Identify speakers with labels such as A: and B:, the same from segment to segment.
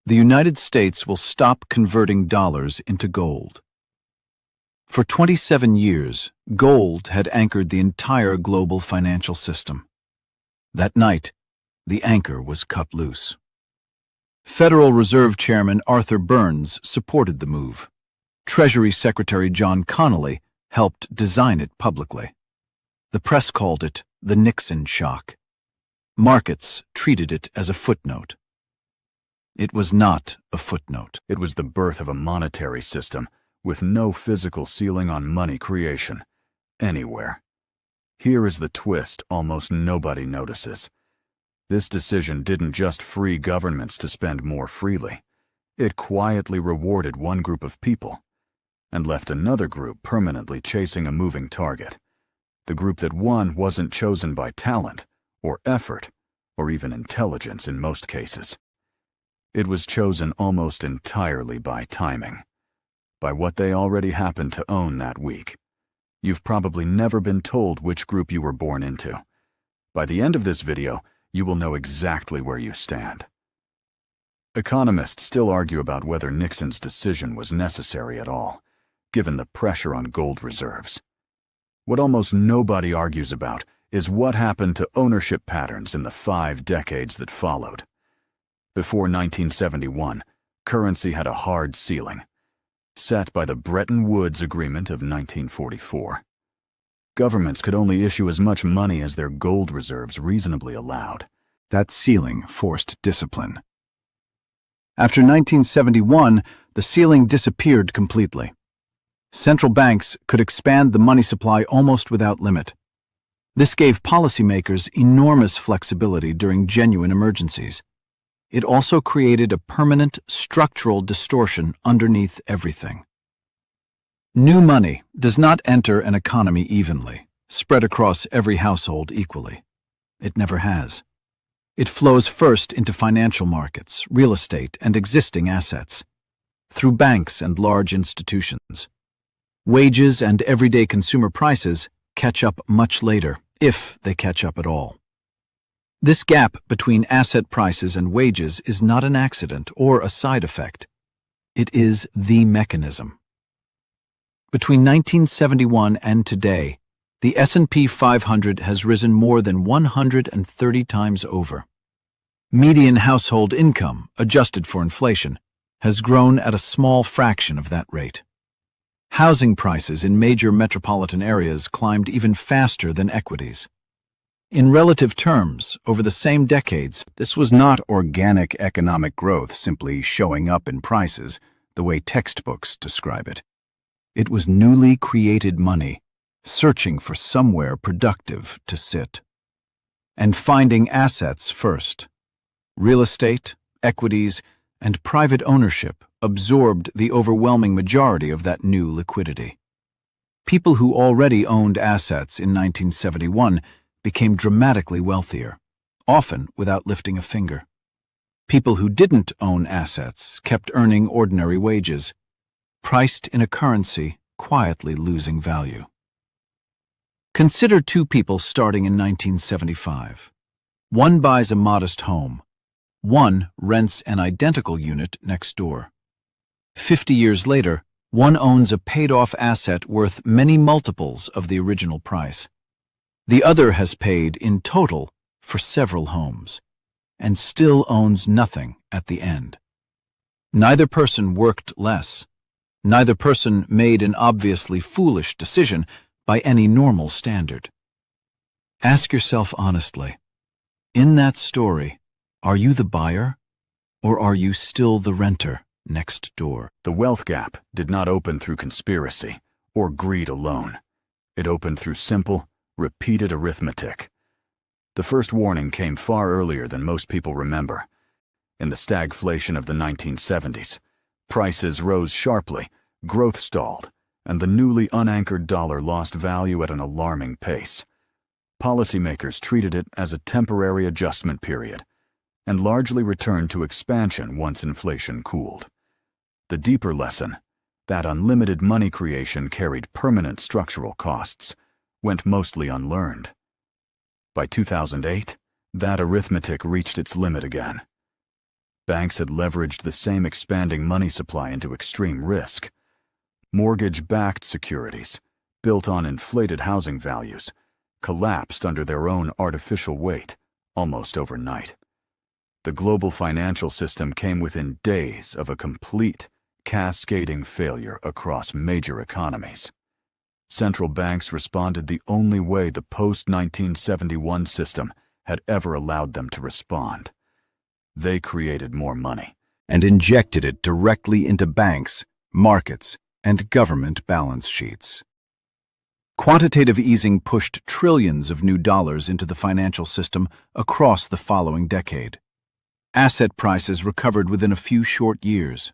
A: The United States will stop converting dollars into gold. For 27 years, gold had anchored the entire global financial system. That night, the anchor was cut loose. Federal Reserve Chairman Arthur Burns supported the move. Treasury Secretary John Connally helped design it publicly. The press called it the Nixon Shock. Markets treated it as a footnote. It was not a footnote.
B: It was the birth of a monetary system with no physical ceiling on money creation, anywhere. Here is the twist almost nobody notices. This decision didn't just free governments to spend more freely. It quietly rewarded one group of people and left another group permanently chasing a moving target. The group that won wasn't chosen by talent or effort or even intelligence in most cases. It was chosen almost entirely by timing, by what they already happened to own that week. You've probably never been told which group you were born into. By the end of this video, you will know exactly where you stand. Economists still argue about whether Nixon's decision was necessary at all, given the pressure on gold reserves. What almost nobody argues about is what happened to ownership patterns in the 5 decades that followed. Before 1971, currency had a hard ceiling, set by the Bretton Woods Agreement of 1944. Governments could only issue as much money as their gold reserves reasonably allowed.
A: That ceiling forced discipline. After 1971, the ceiling disappeared completely. Central banks could expand the money supply almost without limit. This gave policymakers enormous flexibility during genuine emergencies. It also created a permanent structural distortion underneath everything. New money does not enter an economy evenly, spread across every household equally. It never has. It flows first into financial markets, real estate, and existing assets, through banks and large institutions. Wages and everyday consumer prices catch up much later, if they catch up at all. This gap between asset prices and wages is not an accident or a side effect. It is the mechanism. Between 1971 and today, the S&P 500 has risen more than 130 times over. Median household income, adjusted for inflation, has grown at a small fraction of that rate. Housing prices in major metropolitan areas climbed even faster than equities. In relative terms, over the same decades, this was not organic economic growth simply showing up in prices, the way textbooks describe it. It was newly created money, searching for somewhere productive to sit. And finding assets first. Real estate, equities, and private ownership absorbed the overwhelming majority of that new liquidity. People who already owned assets in 1971 became dramatically wealthier, often without lifting a finger. People who didn't own assets kept earning ordinary wages, priced in a currency quietly losing value. Consider 2 people starting in 1975. One buys a modest home. One rents an identical unit next door. 50 years later, one owns a paid-off asset worth many multiples of the original price. The other has paid, in total, for several homes, and still owns nothing at the end. Neither person worked less. Neither person made an obviously foolish decision by any normal standard. Ask yourself honestly, in that story, are you the buyer, or are you still the renter next door?
B: The wealth gap did not open through conspiracy or greed alone. It opened through simple, repeated arithmetic. The first warning came far earlier than most people remember. In the stagflation of the 1970s, prices rose sharply, growth stalled, and the newly unanchored dollar lost value at an alarming pace. Policymakers treated it as a temporary adjustment period, and largely returned to expansion once inflation cooled. The deeper lesson, that unlimited money creation carried permanent structural costs, went mostly unlearned. By 2008, that arithmetic reached its limit again. Banks had leveraged the same expanding money supply into extreme risk. Mortgage-backed securities, built on inflated housing values, collapsed under their own artificial weight almost overnight. The global financial system came within days of a complete, cascading failure across major economies. Central banks responded the only way the post-1971 system had ever allowed them to respond. They created more money
A: and injected it directly into banks, markets, and government balance sheets. Quantitative easing pushed trillions of new dollars into the financial system across the following decade. Asset prices recovered within a few short years.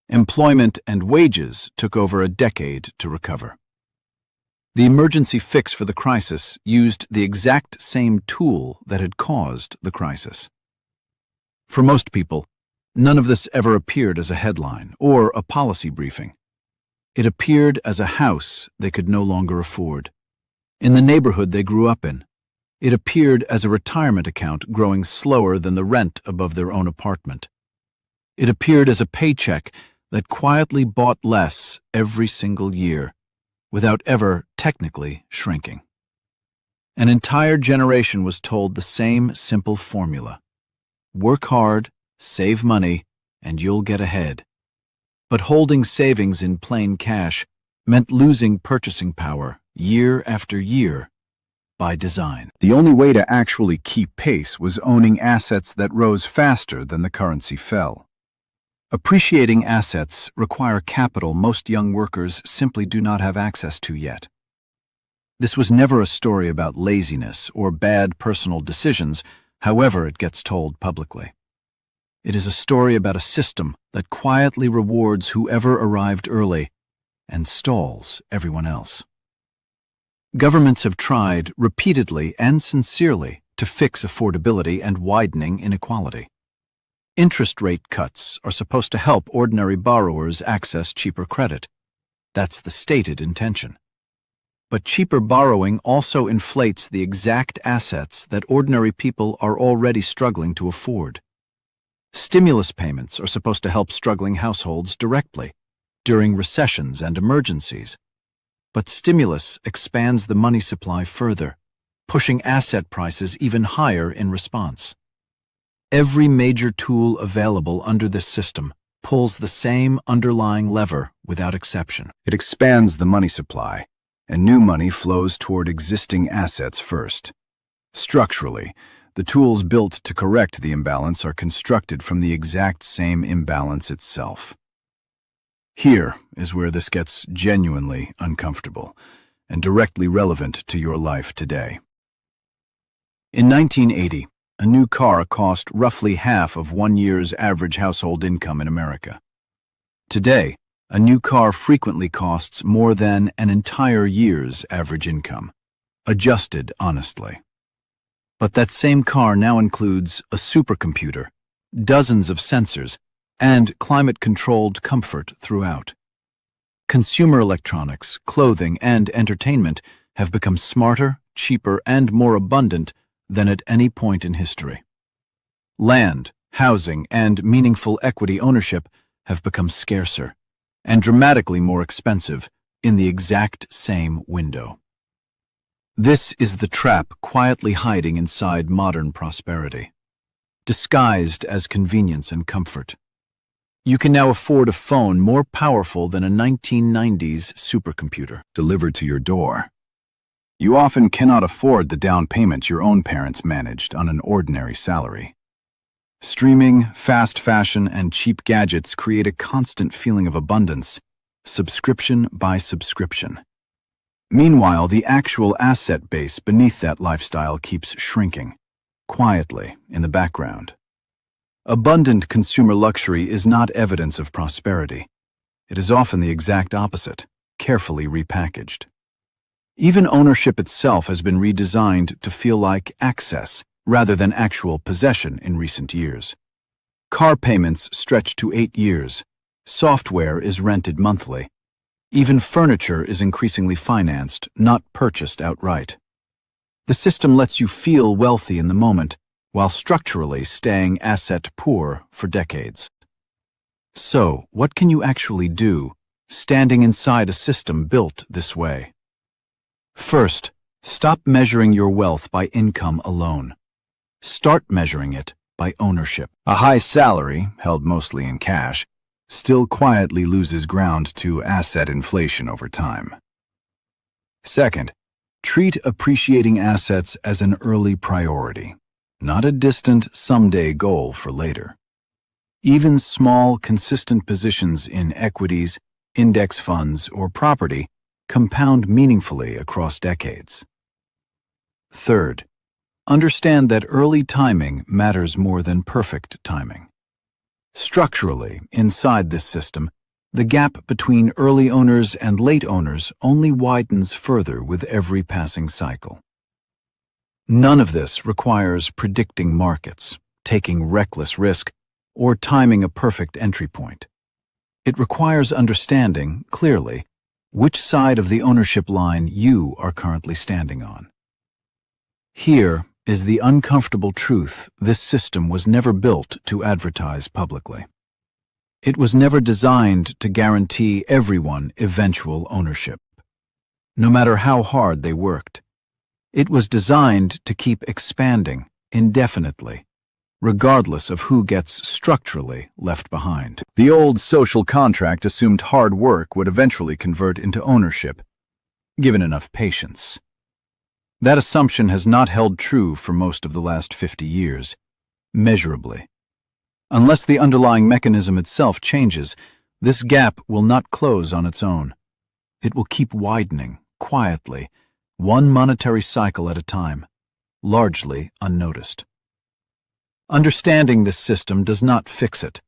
A: Employment and wages took over a decade to recover. The emergency fix for the crisis used the exact same tool that had caused the crisis. For most people, none of this ever appeared as a headline or a policy briefing. It appeared as a house they could no longer afford. In the neighborhood they grew up in, it appeared as a retirement account growing slower than the rent above their own apartment. It appeared as a paycheck that quietly bought less every single year, without ever technically shrinking. An entire generation was told the same simple formula: work hard, save money, and you'll get ahead. But holding savings in plain cash meant losing purchasing power year after year by design. The only way to actually keep pace was owning assets that rose faster than the currency fell. Appreciating assets require capital most young workers simply do not have access to yet. This was never a story about laziness or bad personal decisions, however it gets told publicly. It is a story about a system that quietly rewards whoever arrived early and stalls everyone else. Governments have tried repeatedly and sincerely to fix affordability and widening inequality. Interest rate cuts are supposed to help ordinary borrowers access cheaper credit. That's the stated intention. But cheaper borrowing also inflates the exact assets that ordinary people are already struggling to afford. Stimulus payments are supposed to help struggling households directly, during recessions and emergencies. But stimulus expands the money supply further, pushing asset prices even higher in response. Every major tool available under this system pulls the same underlying lever without exception. It expands the money supply, and new money flows toward existing assets first. Structurally, the tools built to correct the imbalance are constructed from the exact same imbalance itself. Here is where this gets genuinely uncomfortable and directly relevant to your life today. In 1980, a new car cost roughly half of 1 year's average household income in America. Today, a new car frequently costs more than an entire year's average income, adjusted honestly. But that same car now includes a supercomputer, dozens of sensors, and climate-controlled comfort throughout. Consumer electronics, clothing, and entertainment have become smarter, cheaper, and more abundant than at any point in history. Land, housing, and meaningful equity ownership have become scarcer and dramatically more expensive in the exact same window. This is the trap quietly hiding inside modern prosperity, disguised as convenience and comfort. You can now afford a phone more powerful than a 1990s supercomputer delivered to your door. You often cannot afford the down payment your own parents managed on an ordinary salary. Streaming, fast fashion, and cheap gadgets create a constant feeling of abundance, subscription by subscription. Meanwhile, the actual asset base beneath that lifestyle keeps shrinking, quietly in the background. Abundant consumer luxury is not evidence of prosperity. It is often the exact opposite, carefully repackaged. Even ownership itself has been redesigned to feel like access rather than actual possession in recent years. Car payments stretch to 8 years. Software is rented monthly. Even furniture is increasingly financed, not purchased outright. The system lets you feel wealthy in the moment, while structurally staying asset poor for decades. So, what can you actually do, standing inside a system built this way? First, stop measuring your wealth by income alone. Start measuring it by ownership. A high salary, held mostly in cash, still quietly loses ground to asset inflation over time. Second, treat appreciating assets as an early priority, not a distant someday goal for later. Even small, consistent positions in equities, index funds, or property compound meaningfully across decades. Third, understand that early timing matters more than perfect timing. Structurally, inside this system, the gap between early owners and late owners only widens further with every passing cycle. None of this requires predicting markets, taking reckless risk, or timing a perfect entry point. It requires understanding, clearly, which side of the ownership line you are currently standing on. Here is the uncomfortable truth: this system was never built to advertise publicly. It was never designed to guarantee everyone eventual ownership, no matter how hard they worked. It was designed to keep expanding indefinitely, regardless of who gets structurally left behind. The old social contract assumed hard work would eventually convert into ownership, given enough patience. That assumption has not held true for most of the last 50 years, measurably. Unless the underlying mechanism itself changes, this gap will not close on its own. It will keep widening, quietly, one monetary cycle at a time, largely unnoticed. Understanding this system does not fix it,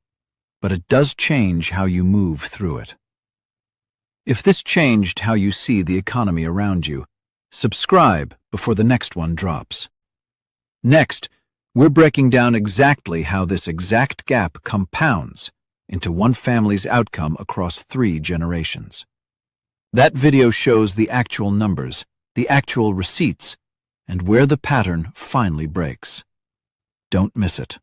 A: but it does change how you move through it. If this changed how you see the economy around you, subscribe before the next one drops. Next, we're breaking down exactly how this exact gap compounds into one family's outcome across 3 generations. That video shows the actual numbers, the actual receipts, and where the pattern finally breaks. Don't miss it.